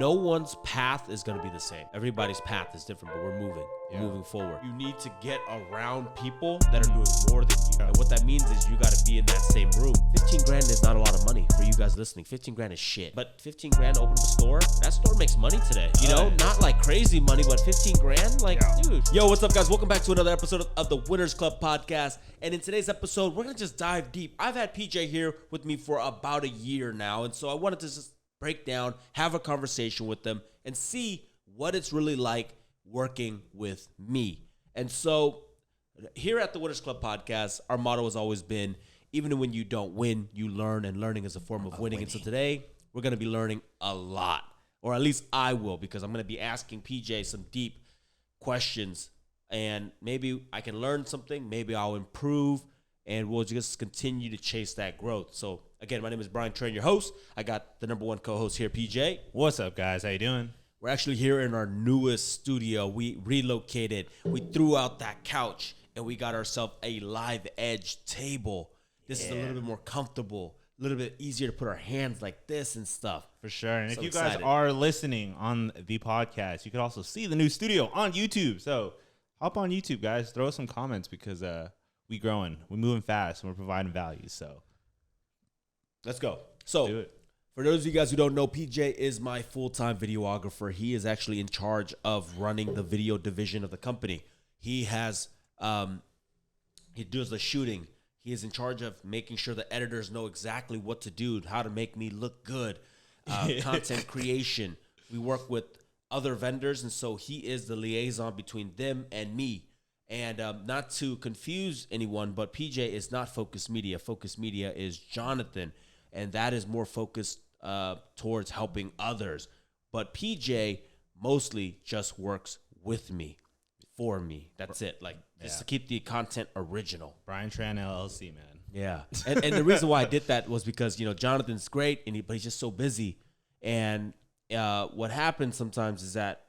no one's path is going to be the same. Everybody's path is different, but we're moving. Yeah. Moving forward. You need to get around people that are doing more than you. And what that means is you got to be in that same room. 15 grand is not a lot of money for you guys listening. 15 grand is shit. But 15 grand to open up a store, that store makes money today. You know, not like crazy money, but 15 grand, like, dude. Yo, what's up, guys? Welcome back to another episode of the Winners Club podcast. And in today's episode, we're going to just dive deep. I've had PJ here with me for about a year now. And so I wanted to just break down, have a conversation with them, and see what it's really like working with me. And so here at the Winners Club podcast, our motto has always been, even when you don't win, you learn, and learning is a form of winning. And so today, we're going to be learning a lot, or at least I will, because I'm going to be asking PJ some deep questions, and maybe I can learn something, maybe I'll improve, and we'll just continue to chase that growth. So again, my name is Brian Tran, your host. I got the number one co-host here, PJ. What's up, guys? How you doing? We're actually here in our newest studio. We relocated. We threw out that couch, and we got ourselves a live edge table. This is a little bit more comfortable, a little bit easier to put our hands like this and stuff. For sure. And So if you guys excited. are listening on the podcast, you could also see the new studio on YouTube. So hop on YouTube, guys. Throw us some comments because we growing. We're moving fast, and we're providing value. So Let's go. do So it. for those of you guys who don't know, PJ is my full-time videographer. He is actually in charge of running the video division of the company. He has, he does the shooting. He is in charge of making sure the editors know exactly what to do, how to make me look good, content creation. We work with other vendors, and so he is the liaison between them and me. And not to confuse anyone, but PJ is not Focus Media. Focus Media is Jonathan, and that is more focused towards helping others. But PJ mostly just works with me, for me. That's it. Like, just to keep the content original. Brian Tran LLC, man. Yeah. And the reason why I did that was because, you know, Jonathan's great, but he's just so busy. And what happens sometimes is that,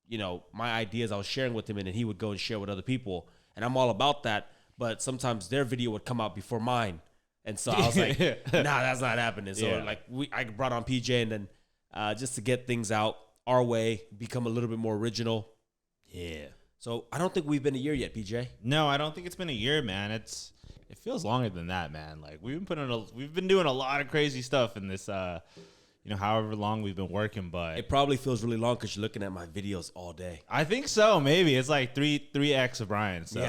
you know, my ideas I was sharing with him, and then he would go and share with other people. And I'm all about that. But sometimes their video would come out before mine. And so I was like, nah, that's not happening. So I brought on PJ, and then just to get things out our way, become a little bit more original. Yeah. So I don't think we've been a year yet, PJ. No, I don't think it's been a year, man. It feels longer than that, man. Like we've been doing a lot of crazy stuff in this however long we've been working, but It probably feels really long because you're looking at my videos all day. I think so. Maybe it's like 3x of Brian. So,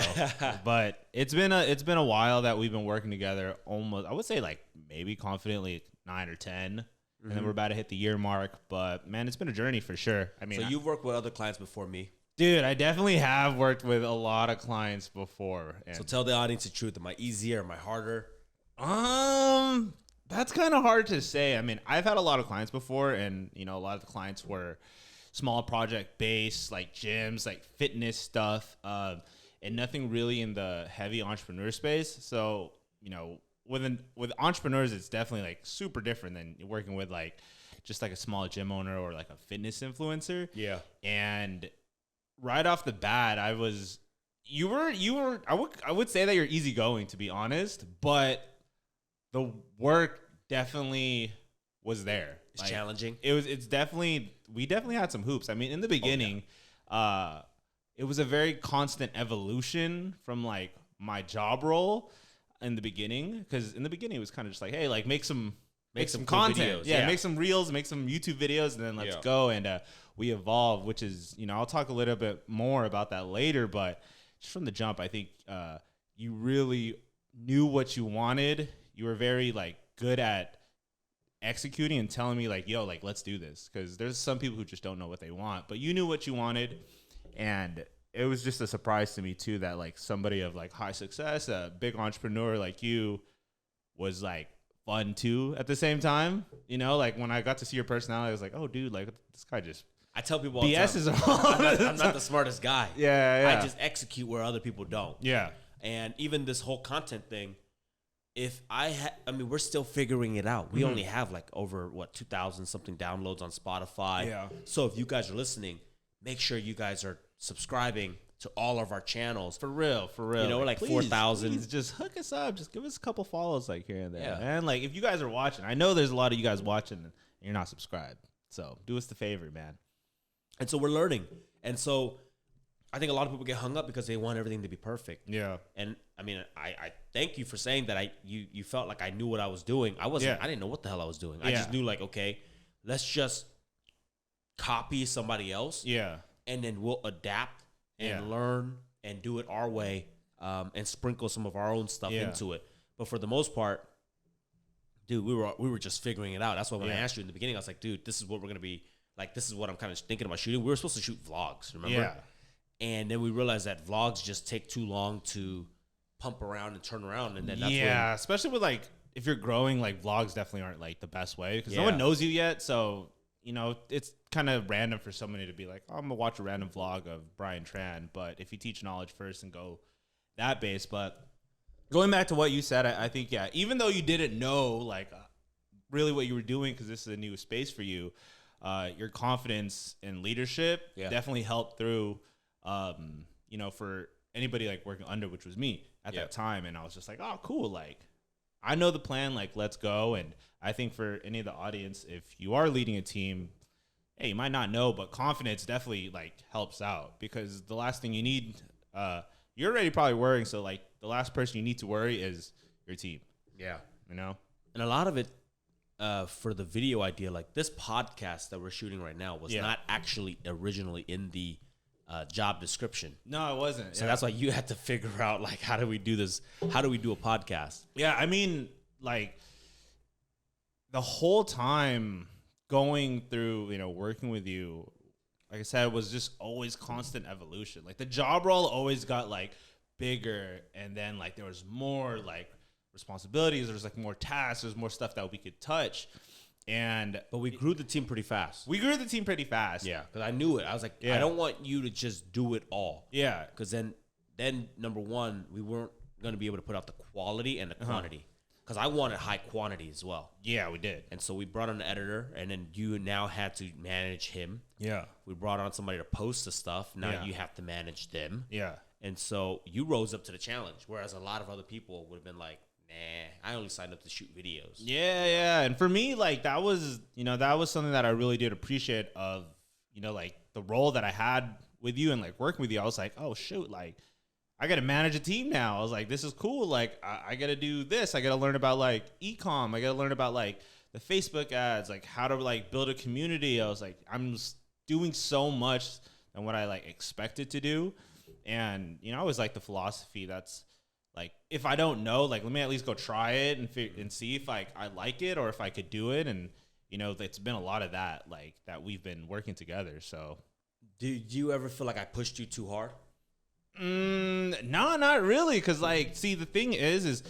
but it's been a while that we've been working together. Almost, I would say like maybe confidently 9 or 10, and then we're about to hit the year mark. But man, it's been a journey for sure. I mean, So you've worked with other clients before me. dude, I definitely have worked with a lot of clients before. And So tell the audience the truth. Am I easier? Am I harder? That's kind of hard to say. I mean, I've had a lot of clients before, and a lot of the clients were small project based, like gyms, like fitness stuff, and nothing really in the heavy entrepreneur space. So, with entrepreneurs, it's definitely like super different than working with like just like a small gym owner or like a fitness influencer. Yeah. And right off the bat, I would say that you're easygoing, to be honest, but the work definitely was there. It's challenging. We definitely had some hoops. I mean, in the beginning, it was a very constant evolution from like my job role in the beginning. Cause in the beginning it was kind of just like, hey, like make some cool content. videos. Yeah, Yeah. make some reels, make some YouTube videos, and then let's go. And we evolved, which is, I'll talk a little bit more about that later, but just from the jump, I think you really knew what you wanted. You were very like good at executing and telling me like, yo, like, let's do this. Cause there's some people who just don't know what they want, but you knew what you wanted. And it was just a surprise to me too, that like somebody of like high success, a big entrepreneur like you was like fun too at the same time. Like when I got to see your personality, I was like, oh dude, like this guy just, I tell people all the BS time, is I'm not the smartest guy. Yeah. I just execute where other people don't. Yeah. And even this whole content thing, we're still figuring it out. We only have like over 2,000 something downloads on Spotify. Yeah. So if you guys are listening, make sure you guys are subscribing to all of our channels. For real. Like please, 4,000. please just hook us up. Just give us a couple follows like here and there. Yeah. And like if you guys are watching, I know there's a lot of you guys watching and you're not subscribed. So do us the favor, man. And so we're learning. And so I think a lot of people get hung up because they want everything to be perfect. Yeah. And I mean, I thank you for saying that you felt like I knew what I was doing. I didn't know what the hell I was doing. I just knew like, okay, let's just copy somebody else. Yeah. And then we'll adapt and learn and do it our way, and sprinkle some of our own stuff into it. But for the most part, dude, we were just figuring it out. That's why when I asked you in the beginning, I was like, dude, this is what we're gonna be like. This is what I'm kind of thinking about shooting. We were supposed to shoot vlogs, remember? Yeah. And then we realized that vlogs just take too long to pump around and turn around. And then that's especially with like, if you're growing, like vlogs definitely aren't like the best way because no one knows you yet. So, you know, it's kind of random for somebody to be like, oh, I'm going to watch a random vlog of Brian Tran. But if you teach knowledge first and go that base. But going back to what you said, I think, even though you didn't know like really what you were doing because this is a new space for you, your confidence in leadership definitely helped through. You know, for anybody like working under, which was me at that time. And I was just like, oh, cool. Like, I know the plan, like, let's go. And I think for any of the audience, if you are leading a team, hey, you might not know, but confidence definitely like helps out because the last thing you need, you're already probably worrying. So like the last person you need to worry is your team. Yeah. You know? And a lot of it, for the video idea, like this podcast that we're shooting right now was not actually originally in the job description. No, it wasn't. So that's why you had to figure out like, how do we do this? How do we do a podcast? Yeah. I mean, like the whole time going through, you know, working with you, like I said, it was just always constant evolution. Like the job role always got like bigger. And then like there was more like responsibilities. There's like more tasks. There's more stuff that we could touch. But we grew the team pretty fast. Yeah. Because I knew it. I was like, I don't want you to just do it all. Yeah. Because then number one, we weren't going to be able to put out the quality and the quantity. Because I wanted high quantity as well. Yeah, we did. And so we brought on an editor, and then you now had to manage him. Yeah. We brought on somebody to post the stuff. Now you have to manage them. Yeah. And so you rose up to the challenge, whereas a lot of other people would have been like, nah, I only signed up to shoot videos. Yeah. And for me, like that was something that I really did appreciate of, you know, like the role that I had with you and like working with you. I was like, oh shoot, like I got to manage a team now. I was like, this is cool. Like I got to do this. I got to learn about like e-com. I got to learn about like the Facebook ads, like how to like build a community. I was like, I'm just doing so much than what I like expected to do. And, you know, I always like the philosophy that's, like, if I don't know, like, let me at least go try it and see if I like it or if I could do it. And, you know, it's been a lot of that, like, that we've been working together. So, did you ever feel like I pushed you too hard? No, not really. Because, like, see, the thing is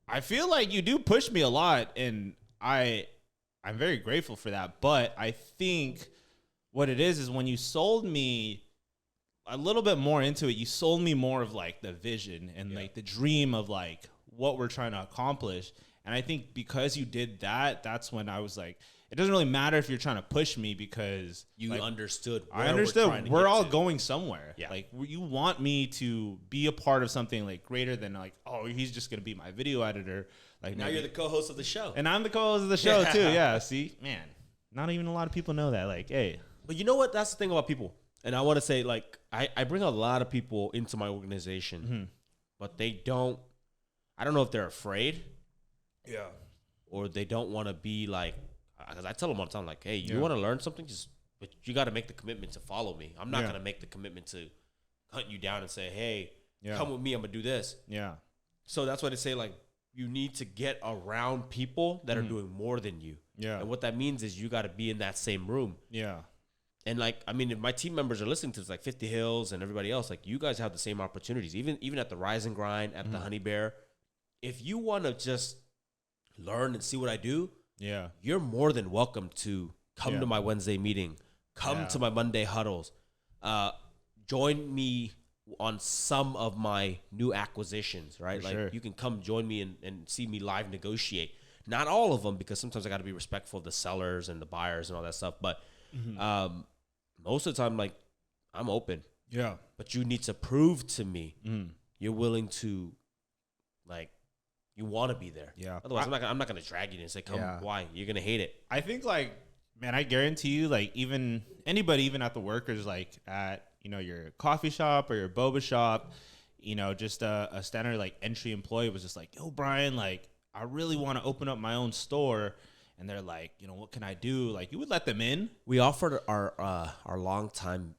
I feel like you do push me a lot. And I'm very grateful for that. But I think what it is when you sold me a little bit more into it, you sold me more of like the vision and like the dream of like what we're trying to accomplish. And I think because you did that, that's when I was like, it doesn't really matter if you're trying to push me because you like, understood. I understood we're all going somewhere. Yeah. Like you want me to be a part of something like greater than like, oh, he's just going to be my video editor. Like now you're the co-host of the show. And I'm the co-host of the show too. Yeah. See, man, not even a lot of people know that. Like, hey, but you know what? That's the thing about people. And I want to say, like, I bring a lot of people into my organization, but they don't, I don't know if they're afraid. Yeah. Or they don't want to be like, because I tell them all the time, like, hey, you want to learn something? But you got to make the commitment to follow me. I'm not going to make the commitment to hunt you down and say, hey, come with me, I'm going to do this. Yeah. So that's why they say, like, you need to get around people that are doing more than you. Yeah. And what that means is you got to be in that same room. Yeah. And like, I mean, if my team members are listening to this, like 50 Hills and everybody else, like you guys have the same opportunities, even at the Rise and Grind, at the Honey Bear. If you want to just learn and see what I do, you're more than welcome to come to my Wednesday meeting, come to my Monday huddles, join me on some of my new acquisitions, right? You can come join me and see me live negotiate. Not all of them, because sometimes I got to be respectful of the sellers and the buyers and all that stuff. But most of the time, like, I'm open. Yeah. But you need to prove to me you're willing to, like, you want to be there. Yeah. Otherwise, I'm not gonna drag you and say, come. Why? You're gonna hate it. I think like Man, I guarantee you, like, even anybody, even at the workers, like at, your coffee shop or your boba shop, just a standard like entry employee was just like, yo, Brian, like, I really want to open up my own store. And they're like, what can I do? Like, you would let them in. We offered our long time.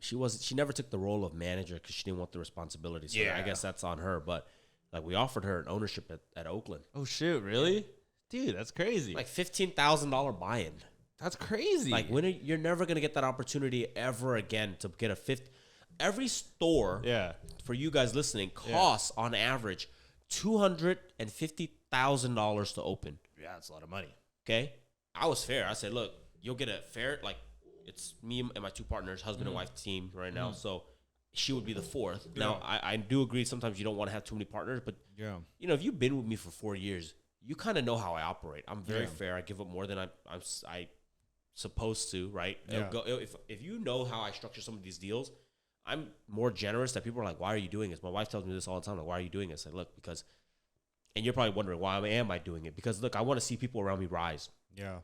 She never took the role of manager because she didn't want the responsibility. So I guess that's on her. But like, we offered her an ownership at Oakland. Oh shoot, really? Dude, that's crazy. Like $15,000 buy-in. That's crazy. Like, you're never gonna get that opportunity ever again to get a fifth. Every store, for you guys listening, costs on average $250,000 to open. Yeah, that's a lot of money. Okay, I was fair. I said, look, you'll get a fair, like, it's me and my two partners, husband and wife team right now. So she would be the fourth. Yeah. Now, I do agree sometimes you don't want to have too many partners, but if you've been with me for 4 years, you kind of know how I operate. I'm very fair. I give up more than I'm supposed to, right? Yeah. If you know how I structure some of these deals, I'm more generous. That people are like, why are you doing this? My wife tells me this all the time. Like, why are you doing this? I say, look, because. And you're probably wondering, why am I doing it? Because, look, I want to see people around me rise. Yeah.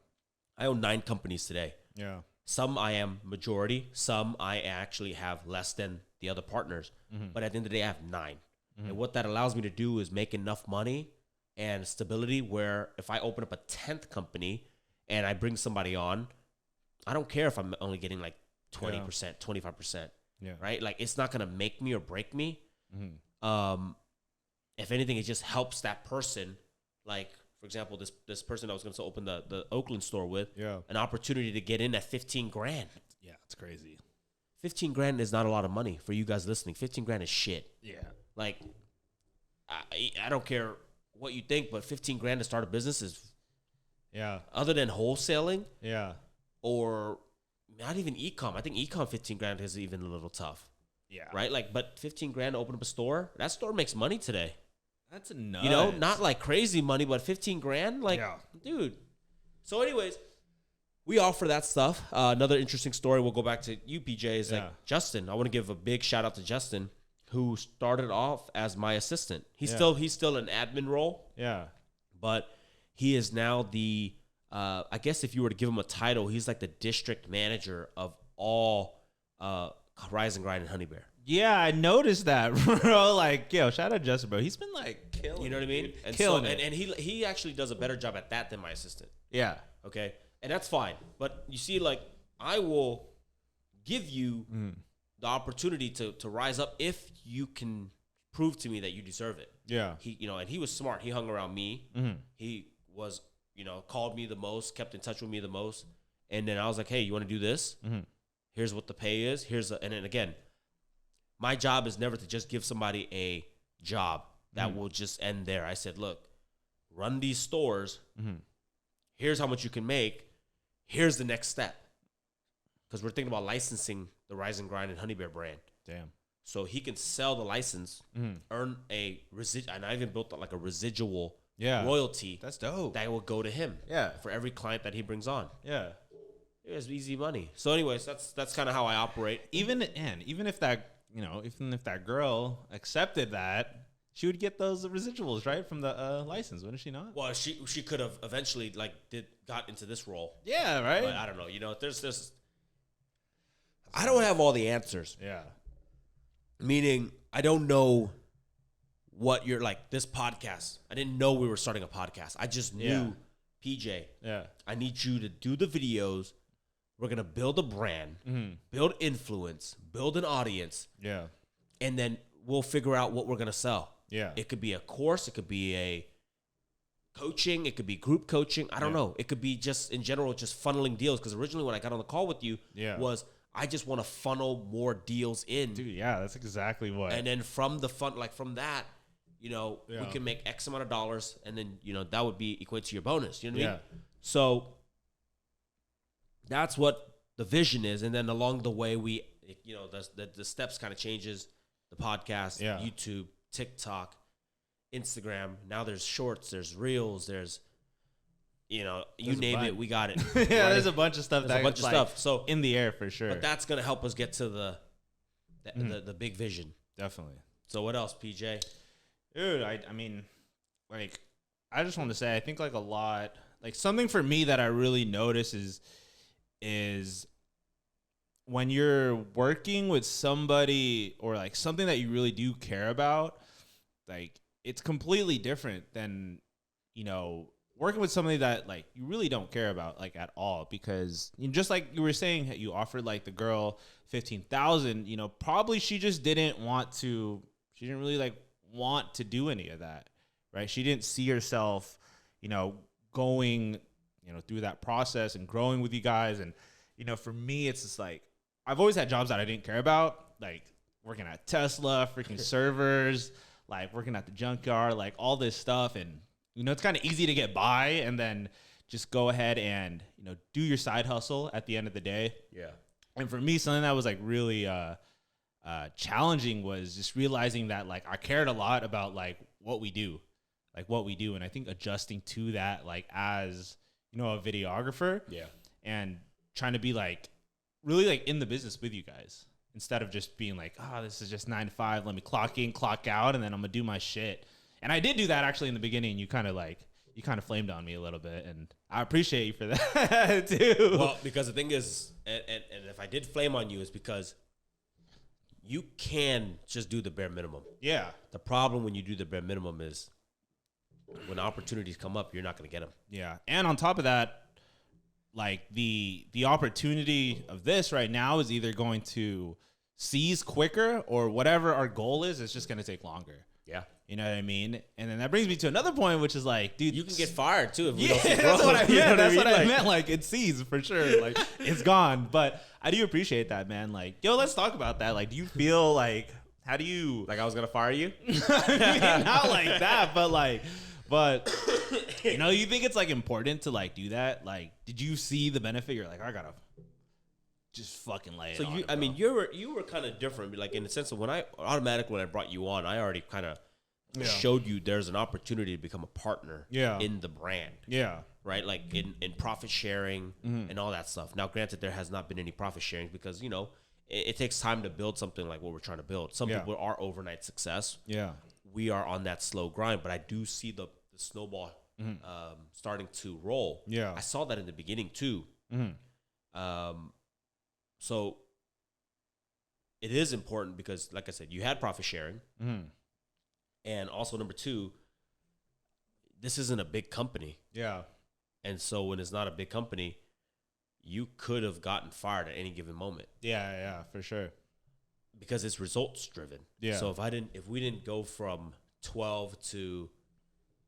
I own 9 companies today. Yeah. Some I am majority. Some I actually have less than the other partners. Mm-hmm. But at the end of the day, I have 9. Mm-hmm. And what that allows me to do is make enough money and stability where if I open up a 10th company and I bring somebody on, I don't care if I'm only getting like 20%, 25%. Yeah. Right? Like, it's not going to make me or break me. Mm-hmm. If anything, it just helps that person. Like, for example, this person I was going to open the Oakland store with, an opportunity to get in at $15,000. Yeah, it's crazy. $15,000 is not a lot of money for you guys listening. $15,000 is shit. Yeah. Like, I don't care what you think, but $15,000 to start a business is, other than wholesaling, or not even e-com. I think e-com $15,000 is even a little tough. Yeah. Right? Like, but $15,000 to open up a store, that store makes money today. That's nuts. Not like crazy money, but $15,000, like, dude. So, anyways, we offer that stuff. Another interesting story. We'll go back to you, PJ. Is like Justin. I want to give a big shout out to Justin, who started off as my assistant. He's still an admin role. Yeah, but he is now the. I guess if you were to give him a title, he's like the district manager of all Rise and Grind and Honey Bear. Yeah, I noticed that, bro. Like, yo, shout out Justin, bro. He's been like killing. You know what I mean? And killing it. And he actually does a better job at that than my assistant. Yeah. Okay. And that's fine. But you see, like, I will give you the opportunity to rise up if you can prove to me that you deserve it. Yeah. And he was smart. He hung around me. Mm-hmm. He was, called me the most, kept in touch with me the most. And then I was like, hey, you want to do this? Mm-hmm. Here's what the pay is. And then again, my job is never to just give somebody a job that will just end there. I said, look, run these stores. Mm-hmm. Here's how much you can make. Here's the next step. Because we're thinking about licensing the Rise and Grind and Honey Bear brand. Damn. So he can sell the license, earn a residual. And I even built like a residual royalty. That's dope. That will go to him. Yeah. For every client that he brings on. Yeah. It's easy money. So anyways, that's kind of how I operate. Even if that, even if that girl accepted that, she would get those residuals, right, from the license, wouldn't she not? Well, she could have eventually got into this role. Yeah, right. But I don't know. There's I don't have all the answers. Yeah. Meaning, I don't know what you're like. This podcast, I didn't know we were starting a podcast. I just knew, PJ. Yeah. I need you to do the videos. We're going to build a brand, build influence, build an audience. Yeah. And then we'll figure out what we're going to sell. Yeah. It could be a course. It could be a coaching. It could be group coaching. I don't know. It could be just, in general, just funneling deals. Because originally when I got on the call with you was I just want to funnel more deals in. Dude, yeah, that's exactly what. And then from the from that, we can make X amount of dollars. And then, that would be equate to your bonus. You know what I mean? So that's what the vision is. And then along the way, the steps kind of changes. The podcast, YouTube, TikTok, Instagram. Now there's shorts, there's reels, there's, you name it, we got it. Yeah, right? There's a bunch of stuff. There's a bunch of stuff. So in the air for sure. But that's going to help us get to the big vision. Definitely. So what else, PJ? Dude, I mean, like, I just want to say, I think like a lot, like something for me that I really notice is, is when you're working with somebody or like something that you really do care about, like it's completely different than, you know, working with somebody that like you really don't care about like at all. Because just like you were saying, you offered like the girl 15,000, you know, probably she just didn't want to, she didn't really like want to do any of that, right? She didn't see herself, you know, going, you know, through that process and growing with you guys. And, you know, for me, it's just like, I've always had jobs that I didn't care about, like working at Tesla, freaking servers, like working at the junkyard, like all this stuff. And, you know, it's kind of easy to get by and then just go ahead and, you know, do your side hustle at the end of the day. Yeah. And for me, something that was like really challenging was just realizing that like I cared a lot about like what we do. And I think adjusting to that, like as, you know, a videographer. Yeah. And trying to be like, really like in the business with you guys instead of just being like, oh, this is just 9 to 5. Let me clock in, clock out, and then I'm gonna do my shit. And I did do that actually in the beginning. You kind of flamed on me a little bit, and I appreciate you for that too. Well, because the thing is, and if I did flame on you, is because you can just do the bare minimum. Yeah. The problem when you do the bare minimum is when opportunities come up, you're not gonna get them. Yeah. And on top of that, like the opportunity of this right now is either going to seize quicker or whatever our goal is, it's just going to take longer. Yeah. You know what I mean? And then that brings me to another point, which is like, dude, you can get fired too if we yeah, don't see growth. that's what I meant. You know That's what I mean? meant. Like it seized for sure. Like it's gone. But I do appreciate that, man. Like, yo, let's talk about that. Like, do you feel like, how do you, Like I was gonna fire you? I mean, not like that, but you know, you think it's like important to like do that? Like, did you see the benefit? You're like, I gotta just fucking lay it. So on you, it, I bro. mean, you were kind of different, like in the sense of when I brought you on, I already kind of showed you there's an opportunity to become a partner in the brand. Yeah. Right, like in profit sharing and all that stuff. Now, granted, there has not been any profit sharing because you know it takes time to build something like what we're trying to build. Some people are overnight success. Yeah. We are on that slow grind, but I do see the snowball starting to roll. Yeah. I saw that in the beginning too. So it is important because, like I said, you had profit sharing, and also number two, this isn't a big company. Yeah. And so when it's not a big company, you could have gotten fired at any given moment. Yeah, for sure. Because it's results driven. Yeah. So if we didn't go from 12 to,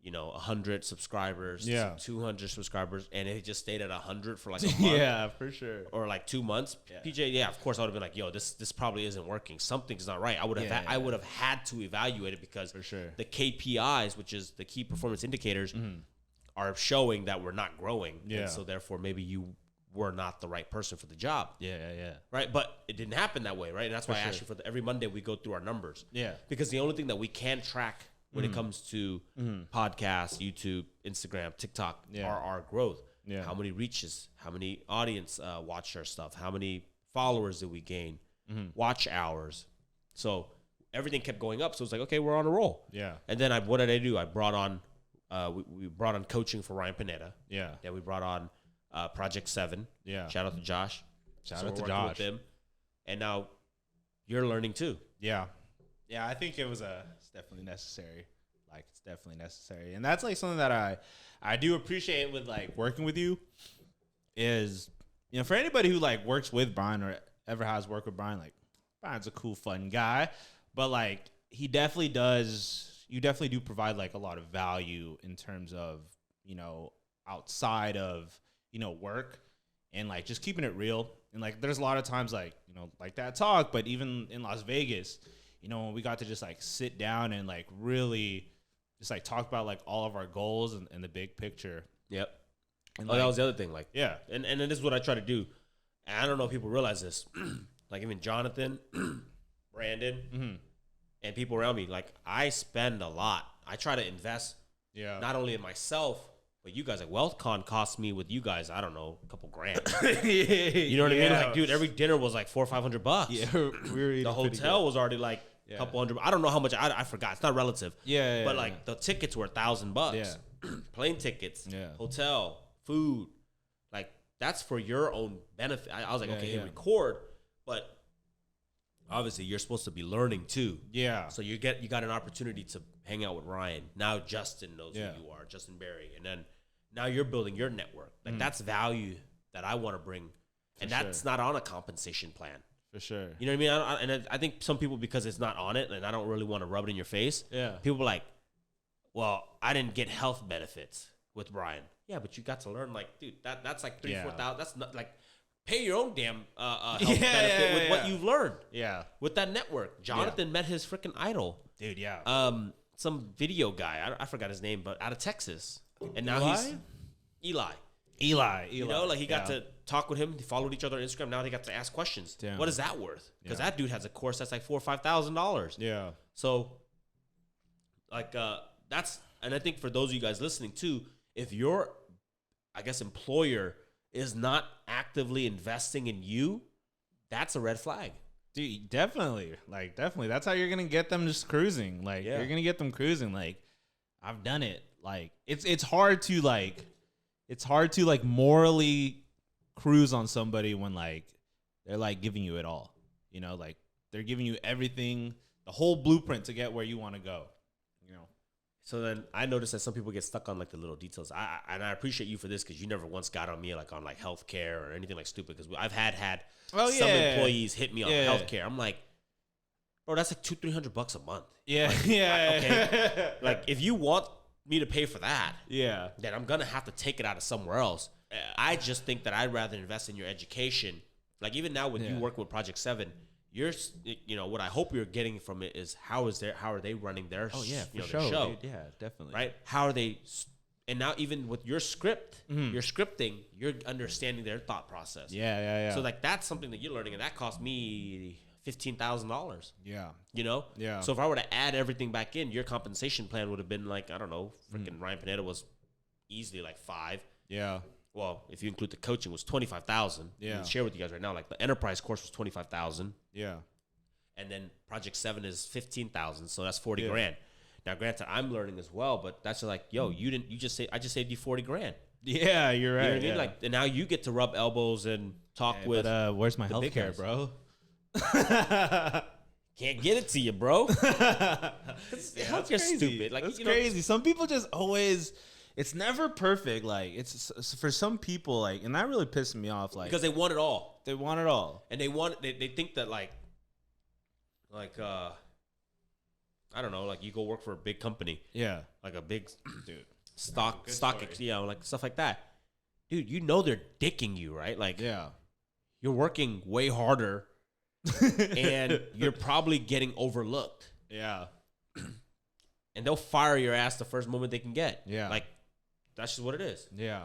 you know, 100 subscribers, to 200 subscribers, and it just stayed at 100 for like a month, Yeah, for sure. or like 2 months, PJ, of course I would have been like, yo, this probably isn't working. Something's not right. I would have had to evaluate it because For sure. the KPIs, which is the key performance indicators, are showing that we're not growing. Yeah. And so therefore maybe you were not the right person for the job. Yeah. Right. But it didn't happen that way. Right. And that's why I asked you every Monday we go through our numbers. Yeah. Because the only thing that we can track when it comes to podcasts, YouTube, Instagram, TikTok are our growth. Yeah. How many reaches, how many audience watched our stuff, how many followers did we gain, watch hours. So everything kept going up. So it's like, okay, we're on a roll. Yeah. And then what did I do? I brought on, we brought on coaching for Ryan Pineda. Yeah. Then we brought on Project 7. Yeah. Shout out to Josh. Shout So out to we're working Josh. with them. And now you're learning too. Yeah. Yeah, I think it's definitely necessary. Like, it's definitely necessary. And that's like something that I do appreciate with like working with you is, you know, for anybody who like works with Brian or ever has worked with Brian, like Brian's a cool, fun guy, but like you definitely do provide like a lot of value in terms of, you know, outside of, you know, work and like just keeping it real. And like, there's a lot of times like, you know, like that talk, but even in Las Vegas, you know, when we got to just like sit down and like really just like talk about like all of our goals and the big picture. Yep. And That was the other thing. Like, yeah. And then this is what I try to do. And I don't know if people realize this. Like even Jonathan, Brandon, and people around me, like I spend a lot. I try to invest not only in myself, but you guys. Like WealthCon cost me with you guys, I don't know, a couple grand. You know what I mean? Like, dude, every dinner was like $400 or $500. Yeah, we were eating the hotel was already like a couple hundred. I don't know how much. I forgot. It's not relative. Yeah, but like the tickets were $1,000. Yeah. Plane tickets. Yeah. Hotel, food, like that's for your own benefit. I was like, okay, hit record, but obviously you're supposed to be learning too. Yeah. So you got an opportunity to hang out with Ryan. Now Justin knows who you are, Justin Berry, and then now you're building your network. Like that's value that I want to bring, and that's not on a compensation plan. For sure. You know what I mean? I think some people, because it's not on it, and I don't really want to rub it in your face. Yeah. People are like, well, I didn't get health benefits with Brian. Yeah, but you got to learn, like, dude, that's like 3,000-4,000. That's not like, pay your own damn health benefit with what you've learned. Yeah. With that network. Jonathan met his freaking idol. Dude, yeah. Some video guy. I forgot his name, but out of Texas. And now he's Eli. You know, like he got to talk with him. They followed each other on Instagram. Now they got to ask questions. Damn. What is that worth? Because that dude has a course that's like $4,000 or $5,000. Yeah. So, like, that's, and I think for those of you guys listening too, if your, I guess, employer is not actively investing in you, that's a red flag. Dude, definitely. Like, definitely. That's how you're going to get them just cruising. Like, you're going to get them cruising. Like, I've done it. Like, it's hard to, like, morally cruise on somebody when, like, they're, like, giving you it all. You know, like, they're giving you everything, the whole blueprint to get where you want to go. You know? So then I noticed that some people get stuck on, like, the little details. And I appreciate you for this because you never once got on me, like, on, like, healthcare or anything, like, stupid. Because I've had some employees hit me on healthcare. I'm like, bro, that's like $200-$300 a month. Yeah. Like, okay. Like, if you want me to pay for that, then I'm gonna have to take it out of somewhere else. I just think that I'd rather invest in your education. Like, even now with you working with Project 7, you know what I hope you're getting from it is how are they running their their show? Dude, yeah, definitely. Right? How are they? And now even with your script, your scripting, you're understanding their thought process. Yeah. So like that's something that you're learning, and that cost me $15,000. Yeah. You know? Yeah. So if I were to add everything back in, your compensation plan would have been like, I don't know, freaking Ryan Pineda was easily like 5. Yeah. Well, if you include the coaching, was 25,000. Yeah. I'll share with you guys right now. Like the enterprise course was 25,000. Yeah. And then Project 7 is 15,000. So that's 40 grand. Now, granted, I'm learning as well, but that's like, yo, I just saved you 40 grand. Yeah, you're right. You know what I mean? Like, and now you get to rub elbows and talk with. But where's my healthcare, bro? Can't get it to you, bro. Healthcare's stupid. Like, it's crazy. Some people just always. It's never perfect. Like, it's for some people, like, and that really pisses me off. Like, because they want it all. They want it all, and they think that like I don't know, like you go work for a big company. Yeah. Like a big dude stock, you know, like stuff like that. Dude, you know they're dicking you, right? Like, you're working way harder and you're probably getting overlooked. Yeah. And they'll fire your ass the first moment they can get. Yeah. Like, that's just what it is. Yeah.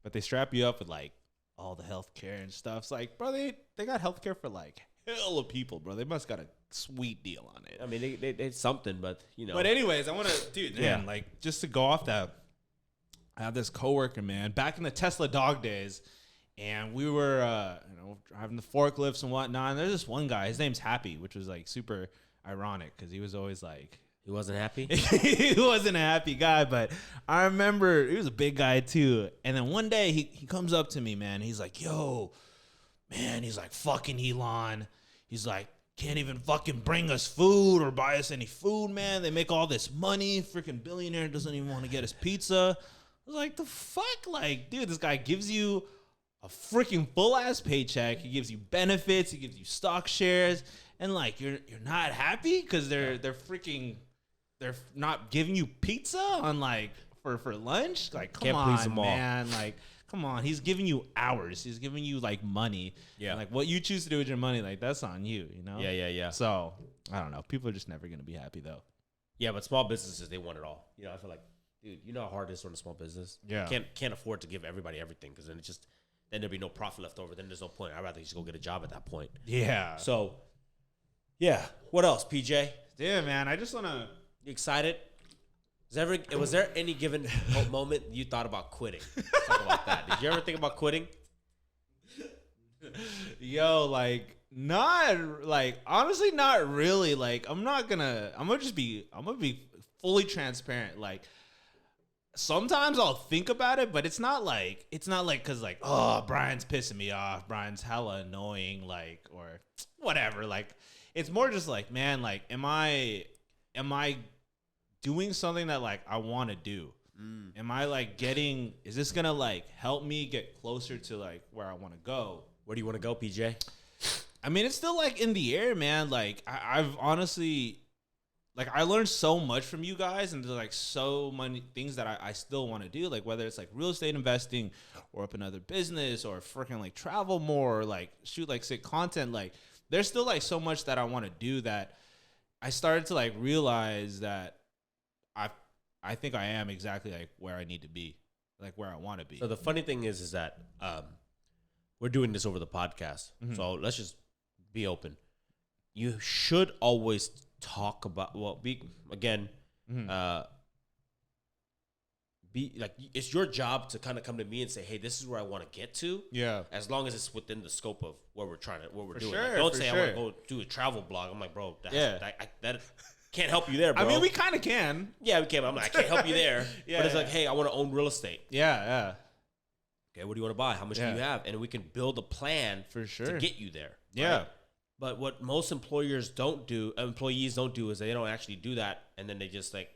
But they strap you up with like all the healthcare and stuff. It's like, bro, they got healthcare for like hell of people, bro. They must got a sweet deal on it. I mean, they something, but you know. But anyways, I want to, dude, man, like just to go off that, I have this coworker, man, back in the Tesla dog days, and we were, driving the forklifts and whatnot. And there's this one guy, his name's Happy, which was like super ironic because he was always like, he wasn't happy. He wasn't a happy guy, but I remember he was a big guy too. And then one day he comes up to me, man. He's like, yo, man, he's like, fucking Elon. He's like, can't even fucking bring us food or buy us any food, man. They make all this money. Freaking billionaire doesn't even want to get us pizza. I was like, the fuck? Like, dude, this guy gives you a freaking full-ass paycheck. He gives you benefits. He gives you stock shares. And, like, you're not happy because they're not giving you pizza on, like, for lunch? Like, come on, man. Like, come on. He's giving you hours. He's giving you, like, money. Yeah. And, like, what you choose to do with your money, like, that's on you, you know? Yeah. So, I don't know. People are just never going to be happy, though. Yeah, but small businesses, they want it all. You know, I feel like, dude, you know how hard it is to run a small business? Yeah. Can't afford to give everybody everything because then then there'd be no profit left over. Then there's no point. I'd rather just go get a job at that point. Yeah. So, yeah. What else, PJ? Yeah, man. I just want to... You excited? Was there any given moment you thought about quitting? Let's talk about that. Did you ever think about quitting? Yo, like, honestly, not really. Like, I'm gonna be fully transparent. Like, sometimes I'll think about it, but it's not like because like, oh, Brian's pissing me off, Brian's hella annoying, like, or whatever. Like, it's more just like, man, like, am I doing something that like I want to do? Am I like is this gonna like help me get closer to like where I want to go? Where do you want to go, PJ? I mean, it's still like in the air, man. Like, I've honestly, like, I learned so much from you guys, and there's like so many things that I still want to do. Like, whether it's like real estate investing or up another business or freaking like travel more or like shoot like sick content. Like, there's still like so much that I want to do that I started to like realize that I think I am exactly like where I need to be, like where I want to be. So the funny thing is that we're doing this over the podcast. So let's just be open. You should always talk about, be like, it's your job to kind of come to me and say, hey, this is where I want to get to. Yeah. As long as it's within the scope of what we're doing. Sure, like, don't say I want to go do a travel blog. I'm like, bro, that can't help you there, bro. I mean, we kind of can. Yeah, we can. I'm like, I can't help you there. But it's like, hey, I want to own real estate. Yeah. Okay, what do you want to buy? How much do you have? And we can build a plan for sure to get you there. Yeah. Right? But what most employees don't do is they don't actually do that, and then they just like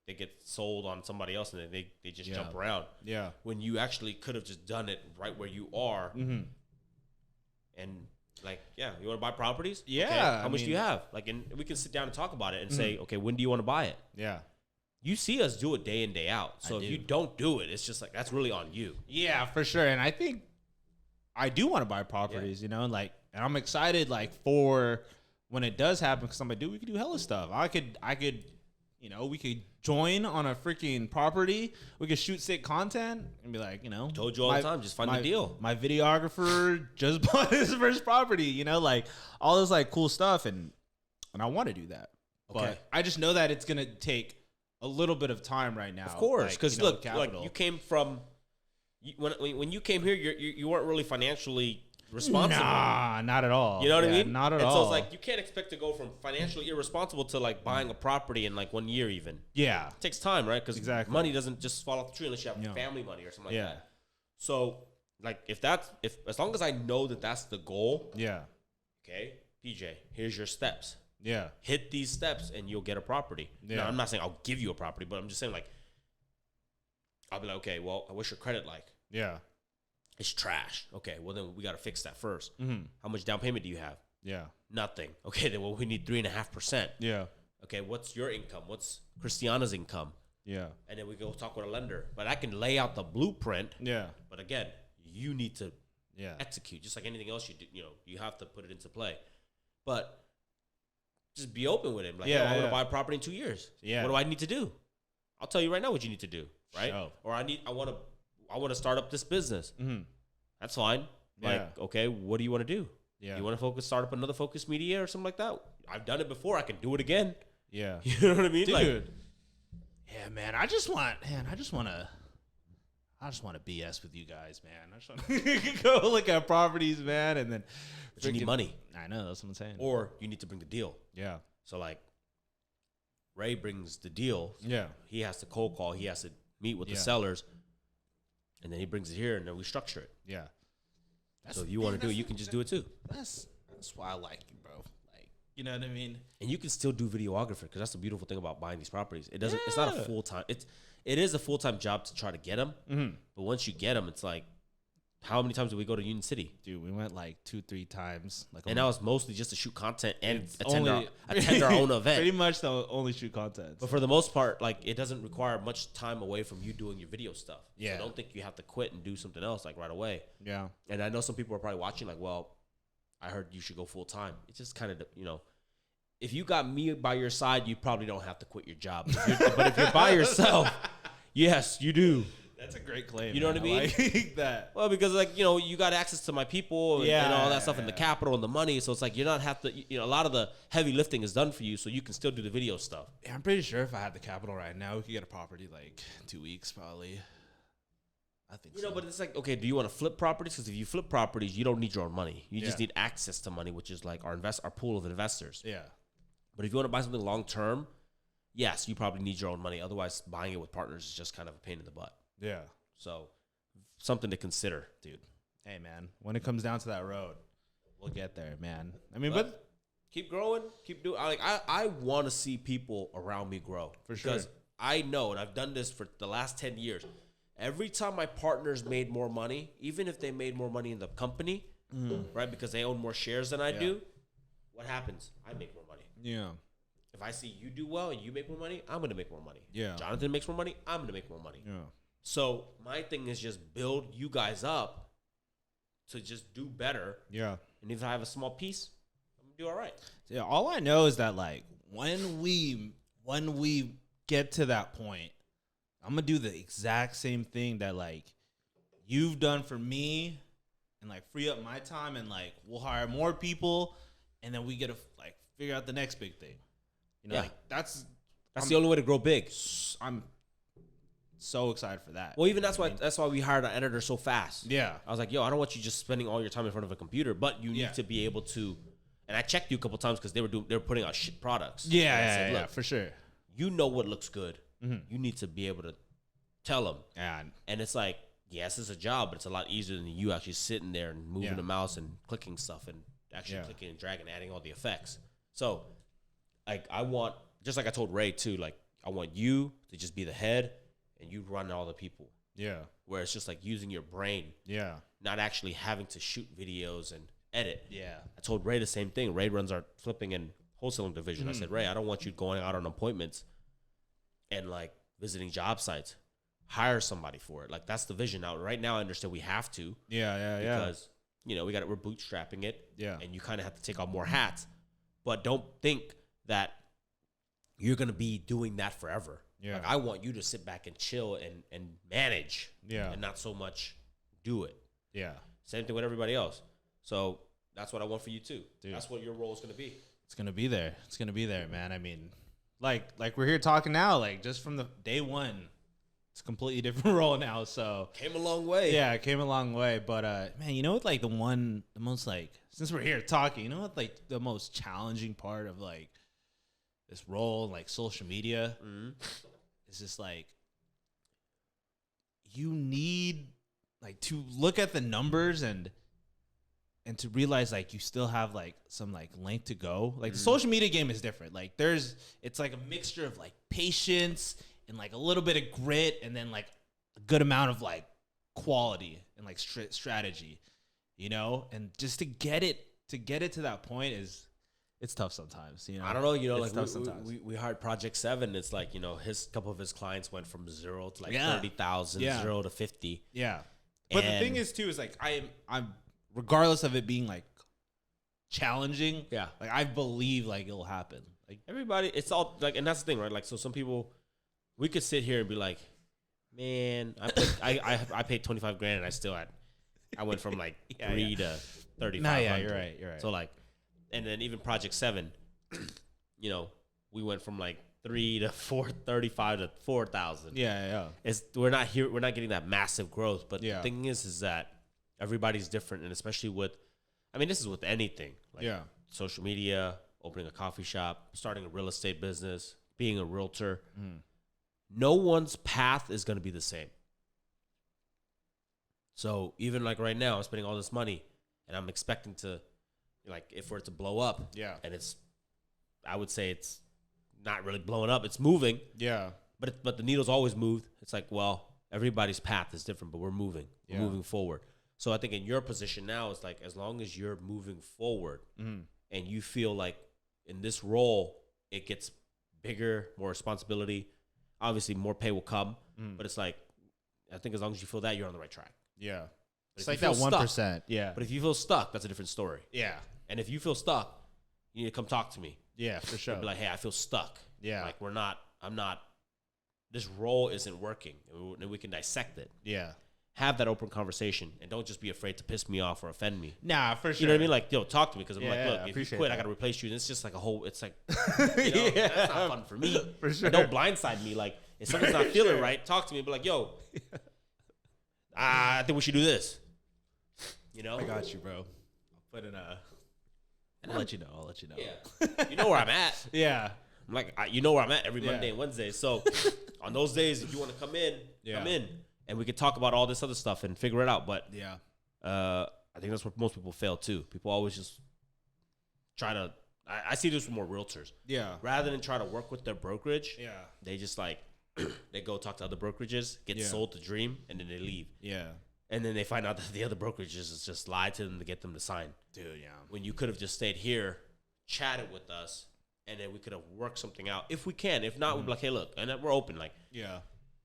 they get sold on somebody else, and then they just jump around. Yeah. When you actually could have just done it right where you are. And like, you want to buy properties? Yeah. Okay, how much do you have? Like, and we can sit down and talk about it and say, okay, when do you want to buy it? Yeah. You see us do it day in, day out. So if you don't do it, it's just like, that's really on you. Yeah, for sure. And I think I do want to buy properties, you know, like, and I'm excited like for when it does happen, because I'm like, dude, we could do hella stuff. I could, you know, we could join on a freaking property. We could shoot sick content and be like, you know, told you all the time, just find the deal. My videographer just bought his first property, you know, like all this like cool stuff. And I want to do that. Okay. But I just know that it's going to take a little bit of time right now. Of course. Because like, look, like you came from, when you came here, you weren't really financially responsible. Nah, not at all. You know what I mean? Not at all. all. So it's like, you can't expect to go from financially irresponsible to like buying a property in like 1 year even. Yeah. It takes time, right? Because money doesn't just fall off the tree unless you have family money or something like that. So like, as long as I know that that's the goal. Yeah. Okay, PJ, here's your steps. Yeah. Hit these steps and you'll get a property. Yeah. Now, I'm not saying I'll give you a property, but I'm just saying like, I'll be like, okay, well, what's your credit like? Yeah. It's trash. Okay, well then we got to fix that first. Mm-hmm. How much down payment do you have? Yeah. Nothing. Okay, then well, we need 3.5%. Yeah. Okay, what's your income? What's Christiana's income? Yeah. And then we go talk with a lender. But I can lay out the blueprint. Yeah. But again, you need to execute. Just like anything else you do, you have to put it into play. But just be open with him. Like, I want to buy a property in 2 years. Yeah. What do I need to do? I'll tell you right now what you need to do. Right? Sure. Or I want to start up this business. Mm-hmm. That's fine. Like, okay, what do you want to do? Yeah. You want to start up another Focus Media or something like that? I've done it before. I can do it again. Yeah. You know what I mean? Dude. Like, yeah, man. I just want to BS with you guys, man. I just want to go look at properties, man, and then. But you need money. I know, that's what I'm saying. Or you need to bring the deal. Yeah. So like, Ray brings the deal. Yeah. He has to cold call. He has to meet with the sellers, and then he brings it here, and then we structure it. Yeah. So if you want to do it, you can just do it too. That's why I like you, bro. Like, you know what I mean? And you can still do videographer, because that's the beautiful thing about buying these properties. It doesn't. It's not a full time. It is a full time job to try to get them. Mm-hmm. But once you get them, it's like, how many times did we go to Union City? Dude, we went like 2-3 times. And that was mostly just to shoot content and attend our own event. Pretty much the only shoot content. But for the most part, like, it doesn't require much time away from you doing your video stuff. Yeah. So I don't think you have to quit and do something else like right away. Yeah. And I know some people are probably watching like, well, I heard you should go full time. It's just kind of, if you got me by your side, you probably don't have to quit your job. But if you're by yourself, yes, you do. That's a great claim. You know what I mean? Like that. Well, because like, you got access to my people and all that stuff and the capital and the money. So it's like, you're not have to, a lot of the heavy lifting is done for you, so you can still do the video stuff. Yeah, I'm pretty sure if I had the capital right now, we could get a property like 2 weeks probably. I think so. But it's like, okay, do you want to flip properties? Because if you flip properties, you don't need your own money. You just need access to money, which is like our pool of investors. Yeah. But if you want to buy something long term, yes, you probably need your own money. Otherwise, buying it with partners is just kind of a pain in the butt. Yeah. So something to consider, dude. Hey, man, when it comes down to that road, we'll get there, man. I mean, but keep growing, keep doing. I want to see people around me grow for sure. Because I know, and I've done this for the last 10 years. Every time my partners made more money, even if they made more money in the company, right, because they own more shares than I do, what happens? I make more money. Yeah. If I see you do well and you make more money, I'm going to make more money. Yeah. Jonathan makes more money, I'm going to make more money. Yeah. So my thing is just build you guys up to just do better. Yeah. And if I have a small piece, I'm going to do all right. Yeah. All I know is that, like, when we get to that point, I'm going to do the exact same thing that, like, you've done for me and, like, free up my time, and, like, we'll hire more people, and then we get to, like, figure out the next big thing. You know, like, that's the only way to grow big. I'm so excited for that. Well, even that's why we hired an editor so fast. Yeah. I was like, yo, I don't want you just spending all your time in front of a computer, but you need to be able to. And I checked you a couple times because they were putting out shit products. Yeah, for sure. You know what looks good. You need to be able to tell them. And it's like, yes, it's a job, but it's a lot easier than you actually sitting there and moving the mouse and clicking stuff and actually clicking and dragging, adding all the effects. So, like, I want, just like I told Ray too, like, I want you to just be the head and you run all the people. Yeah. Where it's just like using your brain. Yeah. Not actually having to shoot videos and edit. Yeah. I told Ray the same thing. Ray runs our flipping and wholesaling division. I said, Ray, I don't want you going out on appointments and, like, visiting job sites. Hire somebody for it. Like, that's the vision. Now, right now, I understand we have to. Yeah. Because, you know, we're bootstrapping it. Yeah. And you kind of have to take on more hats. But don't think that you're going to be doing that forever. Yeah. Like, I want you to sit back and chill and manage. Yeah. And not so much do it. Yeah. Same thing with everybody else. So that's what I want for you too. Dude. That's what your role is going to be. It's going to be there. It's going to be there, man. I mean, like we're here talking now, like, just from the day one, it's a completely different role now. So came a long way. Yeah, it came a long way. But man, you know what, like, the most, like, since we're here talking, you know what, like, the most challenging part of, like, this role, like, social media, is just, like, you need, like, to look at the numbers and to realize, like, you still have, like, some, like, length to go. Like, the social media game is different. Like, it's like a mixture of, like, patience and, like, a little bit of grit, and then, like, a good amount of, like, quality and, like, strategy, you know? And just to get it to that point it's tough sometimes, you know? I don't know, you know, it's like, we hired Project 7. It's like, you know, couple of his clients went from 0 to, like, 30,000, 0 to 50. Yeah. But the thing is, too, is, like, I'm regardless of it being, like, challenging, like, I believe, like, it'll happen. Like, everybody, it's all, like, and that's the thing, right? Like, so some people, we could sit here and be like, man, I paid 25 grand and I went from, like, 3 to 35. No, yeah, you're right. So, like, and then even Project 7, you know, we went from, like, 3 to 435 to 4,000. Yeah. We're not getting that massive growth. But the thing is that everybody's different, and especially this is with anything, like social media, opening a coffee shop, starting a real estate business, being a realtor. No one's path is going to be the same. So even, like, right now, I'm spending all this money, and I'm expecting to, like, if we're to blow up, and I would say it's not really blowing up. It's moving. Yeah. But the needle's always moved. It's like, well, everybody's path is different, but we're moving. We're moving forward. So I think in your position now, it's like, as long as you're moving forward and you feel like in this role, it gets bigger, more responsibility, obviously more pay will come. But it's like, I think as long as you feel that, you're on the right track. Yeah. But it's like that 1%. Yeah. But if you feel stuck, that's a different story. Yeah. And if you feel stuck, you need to come talk to me. Yeah, for sure. Be like, hey, I feel stuck. Yeah. Like, this role isn't working. And we can dissect it. Yeah. Have that open conversation, and don't just be afraid to piss me off or offend me. Nah, for sure. You know what I mean? Like, yo, talk to me, because I'm like, look, if you quit, that. I got to replace you. And it's just like it's like, that's not fun for me. For sure. And don't blindside me. Like, if something's not feeling right, talk to me. Be like, yo, I think we should do this. You know? I got you, bro. I'll put in I'll let you know. Yeah. You know where I'm at. Yeah. I'm like, you know where I'm at every Monday and Wednesday. So on those days, if you want to come in, come in. And we could talk about all this other stuff and figure it out. But I think that's where most people fail too. People always just try to, I see this with more realtors. Yeah. Rather than try to work with their brokerage, they just like, they go talk to other brokerages, get sold the dream, and then they leave. Yeah. And then they find out that the other brokerages has just lied to them to get them to sign. Dude, yeah. When you could have just stayed here, chatted with us, and then we could have worked something out. If we can. If not, we'd be like, hey, look, and we're open. Like, you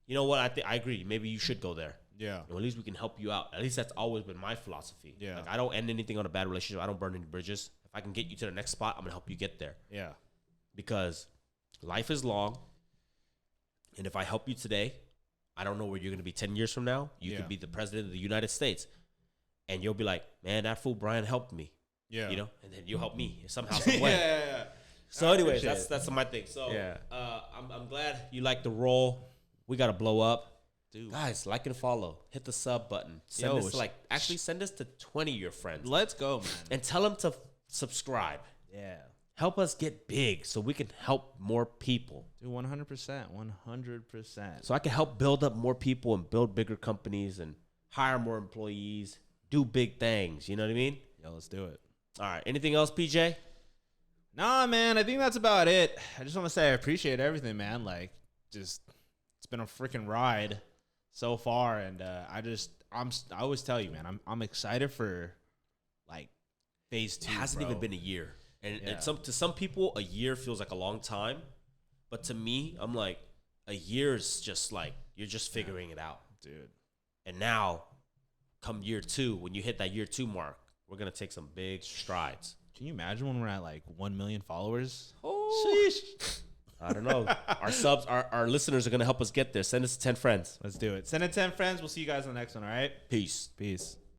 know what? I agree. Maybe you should go there. Yeah. Or at least we can help you out. At least that's always been my philosophy. Yeah. Like, I don't end anything on a bad relationship. I don't burn any bridges. If I can get you to the next spot, I'm going to help you get there. Yeah. Because life is long. And if I help you today, I don't know where you're going to be 10 years from now. You could be the president of the United States. And you'll be like, man, that fool Brian helped me. Yeah. You know? And then you'll help me somehow, some way. So anyways, that's my thing. So I'm glad you like the role. We got to blow up. Dude. Guys, like and follow. Hit the sub button. Send us to send us to 20 of your friends. Let's go, man. And tell them to subscribe. Yeah. Help us get big so we can help more people. Dude, 100%. 100%. So I can help build up more people and build bigger companies and hire more employees, do big things. You know what I mean? Yeah, let's do it. All right. Anything else, PJ? Nah, man. I think that's about it. I just want to say I appreciate everything, man. Like, just, it's been a freaking ride so far. And I always tell you, man, I'm excited for, like, phase 2. It hasn't even been a year. And to some people, a year feels like a long time. But to me, I'm like, a year is just like, you're just figuring it out. Dude. And now, come year 2, when you hit that year 2 mark, we're going to take some big strides. Can you imagine when we're at like 1 million followers? Oh, sheesh. I don't know. Our listeners are going to help us get there. Send us 10 friends. Let's do it. Send it 10 friends. We'll see you guys on the next one, all right? Peace. Peace.